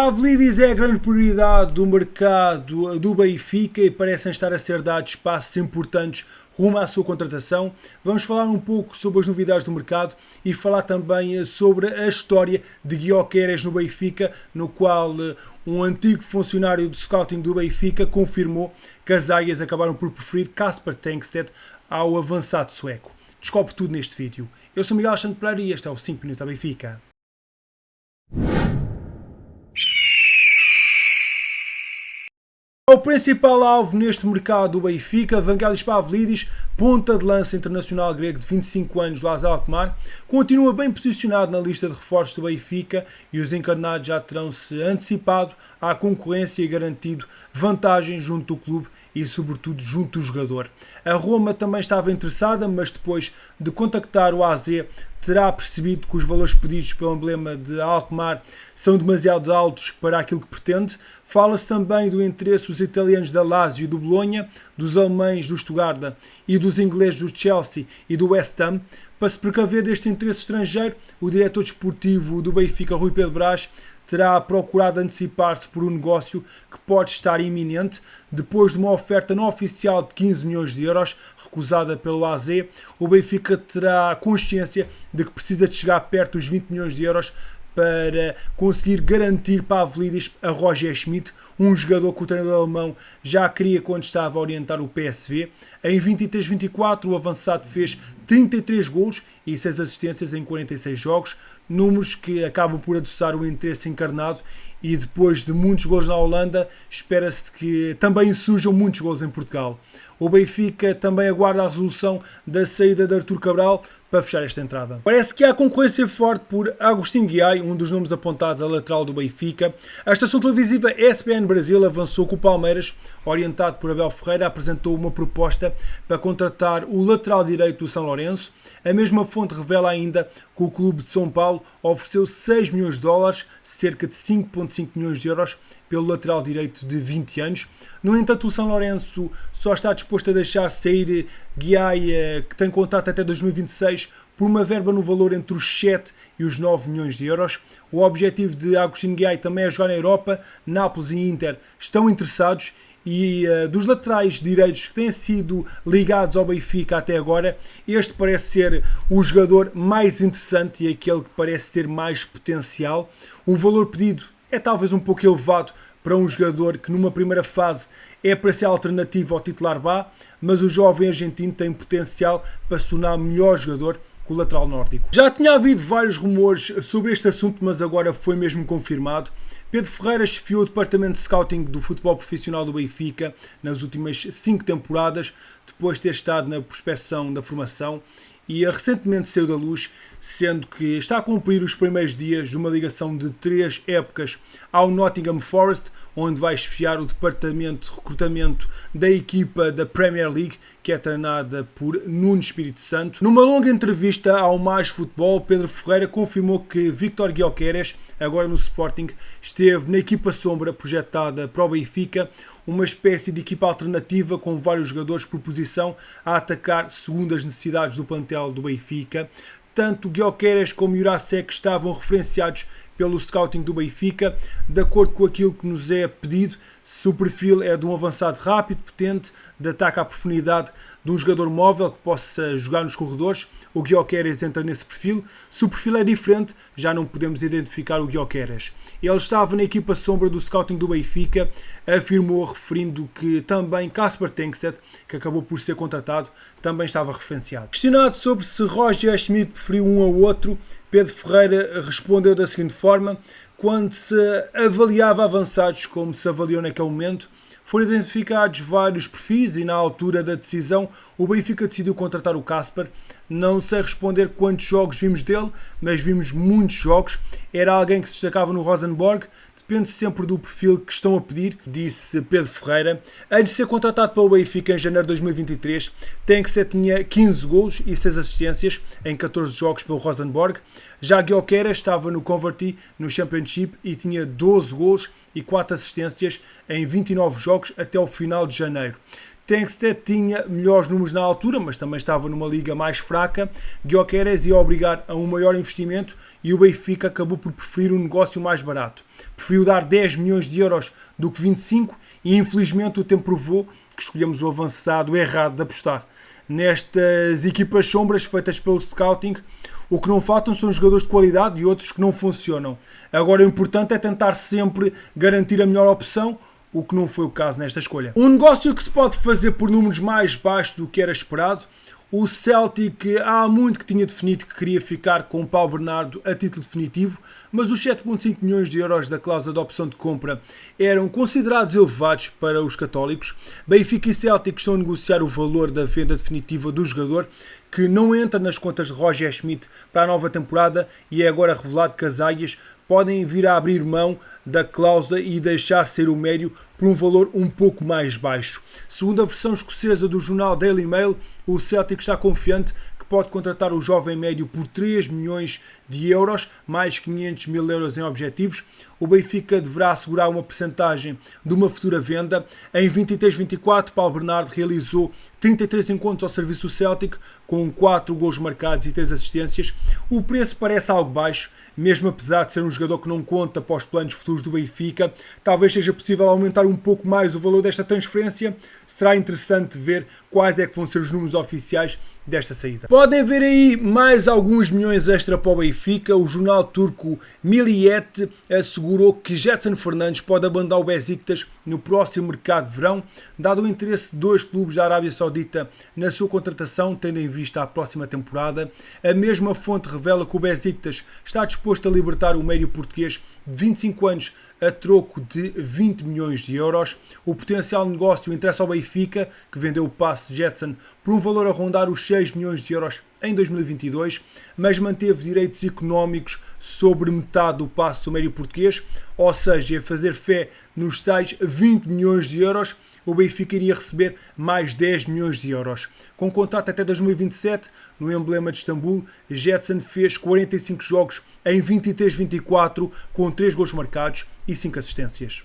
Pavlidis é a grande prioridade do mercado do Benfica e parecem estar a ser dados passos importantes rumo à sua contratação. Vamos falar um pouco sobre as novidades do mercado e falar também sobre a história de Gyökeres no Benfica, no qual um antigo funcionário de scouting do Benfica confirmou que as águias acabaram por preferir Kasper Tengstedt ao avançado sueco. Descobre tudo neste vídeo. Eu sou Miguel Alexandre Pereira e este é o 5 Minutos da Benfica. O principal alvo neste mercado do Benfica, Vangelis Pavlidis, ponta de lança internacional grego de 25 anos do AZ Alkmaar, continua bem posicionado na lista de reforços do Benfica e os encarnados já terão-se antecipado à concorrência e garantido vantagem junto do clube e sobretudo junto do jogador. A Roma também estava interessada, mas depois de contactar o AZ terá percebido que os valores pedidos pelo emblema de Alkmaar são demasiado altos para aquilo que pretende. Fala-se também do interesse dos italianos da Lazio e do Bolonha, dos alemães do Stuttgart e dos ingleses do Chelsea e do West Ham. Para se precaver deste interesse estrangeiro, o diretor desportivo do Benfica, Rui Pedro Brás, terá procurado antecipar-se por um negócio que pode estar iminente. Depois de uma oferta não oficial de 15 milhões de euros, recusada pelo AZ, o Benfica terá consciência de que precisa de chegar perto dos 20 milhões de euros para conseguir garantir Pavlidis a Roger Schmidt, um jogador que o treinador alemão já queria quando estava a orientar o PSV. Em 23-24 o avançado fez 33 golos e 6 assistências em 46 jogos, números que acabam por adoçar o interesse encarnado, e depois de muitos golos na Holanda, espera-se que também surjam muitos golos em Portugal. O Benfica também aguarda a resolução da saída de Artur Cabral para fechar esta entrada. Parece que há concorrência forte por Agustín Guiay, um dos nomes apontados a lateral do Benfica. A estação televisiva ESPN Brasil avançou que o Palmeiras, orientado por Abel Ferreira, apresentou uma proposta para contratar o lateral direito do São Lourenço. A mesma fonte revela ainda que o clube de São Paulo ofereceu 6 milhões de dólares, cerca de 5,5 milhões de euros, pelo lateral direito de 20 anos. No entanto, o São Lourenço só está disposto a deixar sair Guiay, que tem contrato até 2026, por uma verba no valor entre os 7 e os 9 milhões de euros. O objetivo de Agustín Guiay também é jogar na Europa. Nápoles e Inter estão interessados e dos laterais direitos que têm sido ligados ao Benfica até agora, este parece ser o jogador mais interessante e aquele que parece ter mais potencial. O valor pedido é talvez um pouco elevado para um jogador que numa primeira fase é para ser alternativo ao titular Bá, mas o jovem argentino tem potencial para se tornar melhor jogador que o lateral nórdico. Já tinha havido vários rumores sobre este assunto, mas agora foi mesmo confirmado. Pedro Ferreira chefiou o departamento de scouting do futebol profissional do Benfica nas últimas 5 temporadas, depois de ter estado na prospecção da formação, e recentemente saiu da luz, sendo que está a cumprir os primeiros dias de uma ligação de 3 épocas ao Nottingham Forest, onde vai chefiar o departamento de recrutamento da equipa da Premier League, que é treinada por Nuno Espírito Santo. Numa longa entrevista ao Mais Futebol, Pedro Ferreira confirmou que Viktor Gyökeres, agora no Sporting, esteve na equipa sombra projetada para o Benfica, uma espécie de equipa alternativa com vários jogadores por posição a atacar segundo as necessidades do plantel do Benfica. Tanto Gyökeres como Jurasek estavam referenciados pelo scouting do Benfica, de acordo com aquilo que nos é pedido. Se o perfil é de um avançado rápido, potente, de ataque à profundidade, de um jogador móvel que possa jogar nos corredores, o Gyökeres entra nesse perfil. Se o perfil é diferente, já não podemos identificar o Gyökeres. Ele estava na equipa sombra do scouting do Benfica, afirmou, referindo que também Kasper Tengstedt, que acabou por ser contratado, também estava referenciado. Questionado sobre se Roger Schmidt preferiu um ao outro, Pedro Ferreira respondeu da seguinte forma: quando se avaliava avançados como se avaliou naquele momento, foram identificados vários perfis e na altura da decisão o Benfica decidiu contratar o Kasper. Não sei responder quantos jogos vimos dele, mas vimos muitos jogos. Era alguém que se destacava no Rosenborg. Depende sempre do perfil que estão a pedir, disse Pedro Ferreira. Antes de ser contratado pelo Benfica em janeiro de 2023, Tengstedt tinha 15 golos e 6 assistências em 14 jogos pelo Rosenborg. Já Gyökeres estava no Converty no Championship e tinha 12 golos e 4 assistências em 29 jogos até o final de janeiro. Tankstedt tinha melhores números na altura, mas também estava numa liga mais fraca. Gyökeres ia obrigar a um maior investimento e o Benfica acabou por preferir um negócio mais barato. Preferiu dar 10 milhões de euros do que 25 e infelizmente o tempo provou que escolhemos o avançado errado de apostar. Nestas equipas sombras feitas pelo scouting, o que não faltam são jogadores de qualidade e outros que não funcionam. Agora o importante é tentar sempre garantir a melhor opção, o que não foi o caso nesta escolha. Um negócio que se pode fazer por números mais baixos do que era esperado. O Celtic há muito que tinha definido que queria ficar com o Paulo Bernardo a título definitivo, mas os 7,5 milhões de euros da cláusula de opção de compra eram considerados elevados para os católicos. Benfica e Celtic estão a negociar o valor da venda definitiva do jogador, que não entra nas contas de Roger Schmidt para a nova temporada e é agora revelado que as águias podem vir a abrir mão da cláusula e deixar ser o médio por um valor um pouco mais baixo. Segundo a versão escocesa do jornal Daily Mail, o Celtic está confiante que pode contratar o jovem médio por 3 milhões de euros, mais 500 mil euros em objetivos. O Benfica deverá assegurar uma percentagem de uma futura venda. Em 23-24, Paulo Bernardo realizou 33 encontros ao serviço do Celtic, com 4 golos marcados e 3 assistências. O preço parece algo baixo, mesmo apesar de ser um jogador que não conta para os planos futuros do Benfica. Talvez seja possível aumentar um pouco mais o valor desta transferência. Será interessante ver quais é que vão ser os números oficiais desta saída. Podem ver aí mais alguns milhões extra para o Benfica. O jornal turco Milliyet assegurou que Gedson Fernandes pode abandonar o Besiktas no próximo mercado de verão, dado o interesse de 2 clubes da Arábia Saudita na sua contratação, tendo em vista a próxima temporada. A mesma fonte revela que o Besiktas está disposto a libertar o médio português de 25 anos a troco de 20 milhões de euros. O potencial negócio interessa ao Benfica, que vendeu o passe de Gedson por um valor a rondar os 6 milhões de euros em 2022, mas manteve direitos económicos sobre metade do passe do médio português, ou seja, a fazer fé nos tais 20 milhões de euros, o Benfica iria receber mais 10 milhões de euros. Com contrato até 2027, no emblema de Istambul, Gedson fez 45 jogos em 23-24, com 3 gols marcados e 5 assistências.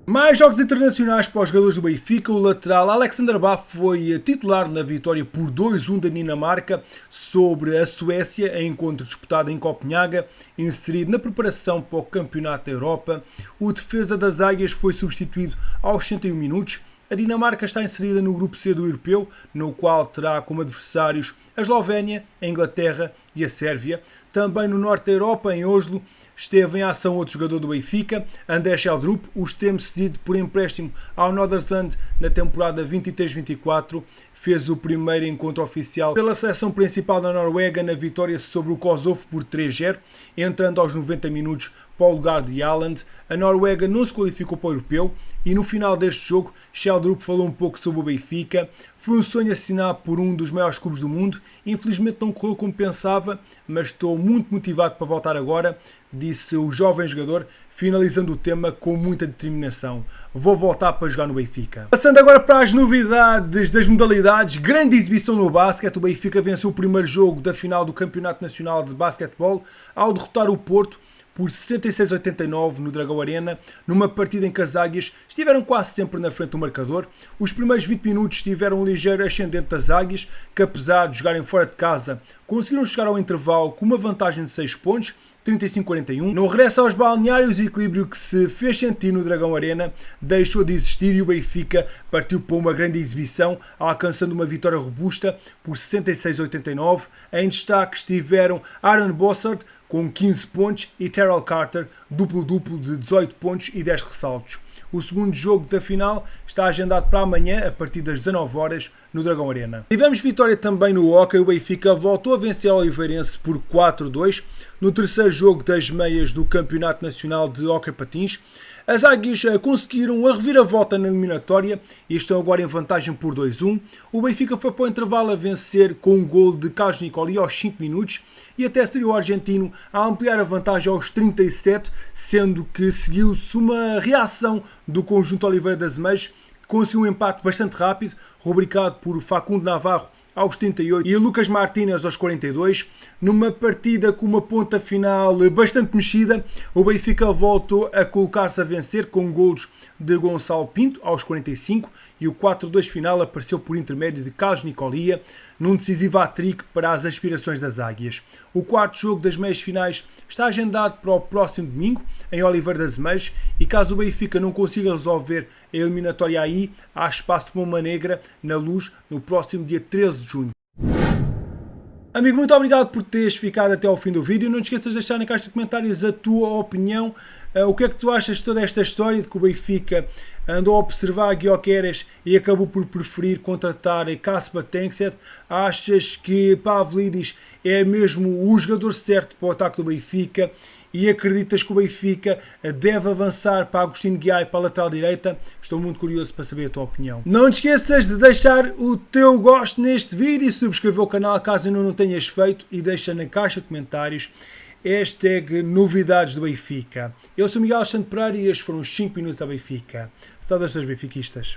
Mais jogos internacionais para os jogadores do Benfica. O lateral Alexander Baf foi titular na vitória por 2-1 da Dinamarca sobre a Suécia, em encontro disputado em Copenhaga, inserido na preparação para o Campeonato da Europa. O defesa das Águias foi substituído aos 61 minutos. A Dinamarca está inserida no grupo C do Europeu, no qual terá como adversários a Eslovénia, a Inglaterra e a Sérvia. Também no norte da Europa, em Oslo, esteve em ação outro jogador do Benfica, André Schjelderup, o extremo cedido por empréstimo ao Nordsjælland na temporada 23-24, fez o primeiro encontro oficial pela seleção principal da Noruega na vitória sobre o Kosovo por 3-0, entrando aos 90 minutos para o lugar de Haaland. A Noruega não se qualificou para o Europeu e no final deste jogo Schjelderup falou um pouco sobre o Benfica. Foi um sonho assinar por um dos maiores clubes do mundo, infelizmente não correu como pensava, mas estou muito motivado para voltar agora, disse o jovem jogador, finalizando o tema com muita determinação. Vou voltar para jogar no Benfica. Passando agora para as novidades das modalidades, grande exibição no basquete. O Benfica venceu o primeiro jogo da final do Campeonato Nacional de Basquetebol ao derrotar o Porto por 66-89 no Dragão Arena, numa partida em que as Águias estiveram quase sempre na frente do marcador. Os primeiros 20 minutos tiveram um ligeiro ascendente das Águias, que apesar de jogarem fora de casa, conseguiram chegar ao intervalo com uma vantagem de 6 pontos, 35-41. No regresso aos balneários, o equilíbrio que se fez sentir no Dragão Arena deixou de existir e o Benfica partiu para uma grande exibição, alcançando uma vitória robusta por 66-89. Em destaque estiveram Aaron Bossard com 15 pontos e Terrell Carter duplo-duplo de 18 pontos e 10 ressaltos. O segundo jogo da final está agendado para amanhã, a partir das 19 horas, no Dragão Arena. Tivemos vitória também no hóquei. O Benfica voltou a vencer o Oliveirense por 4-2 no terceiro jogo das meias do Campeonato Nacional de Hóquei Patins. As Águias conseguiram a reviravolta na eliminatória e estão agora em vantagem por 2-1. O Benfica foi para o intervalo a vencer com um gol de Carlos Nicoli aos 5 minutos e até seria o argentino a ampliar a vantagem aos 37, sendo que seguiu-se uma reação do conjunto Oliveira das Meias, que conseguiu um empate bastante rápido, rubricado por Facundo Navarro aos 38 e Lucas Martínez aos 42. Numa partida com uma ponta final bastante mexida, o Benfica voltou a colocar-se a vencer com golos de Gonçalo Pinto aos 45 e o 4-2 final apareceu por intermédio de Carlos Nicolia num decisivo hat-trick para as aspirações das Águias. O quarto jogo das meias finais está agendado para o próximo domingo em Oliveira das Meias e caso o Benfica não consiga resolver a eliminatória aí, há espaço para uma negra na Luz no próximo dia 13 de junho. Amigo, muito obrigado por teres ficado até ao fim do vídeo. Não te esqueças de deixar na caixa de comentários a tua opinião. O que é que tu achas de toda esta história de que o Benfica andou a observar Gyökeres e acabou por preferir contratar Kasper Tengstedt? Achas que Pavlidis é mesmo o jogador certo para o ataque do Benfica? E acreditas que o Benfica deve avançar para Agostinho Guiar para a lateral direita? Estou muito curioso para saber a tua opinião. Não te esqueças de deixar o teu gosto neste vídeo e subscrever o canal caso ainda não tenhas feito e deixa na caixa de comentários hashtag novidades do Benfica. Eu sou Miguel Alexandre Pereira e estes foram os 5 minutos a Benfica. Saudações benfiquistas.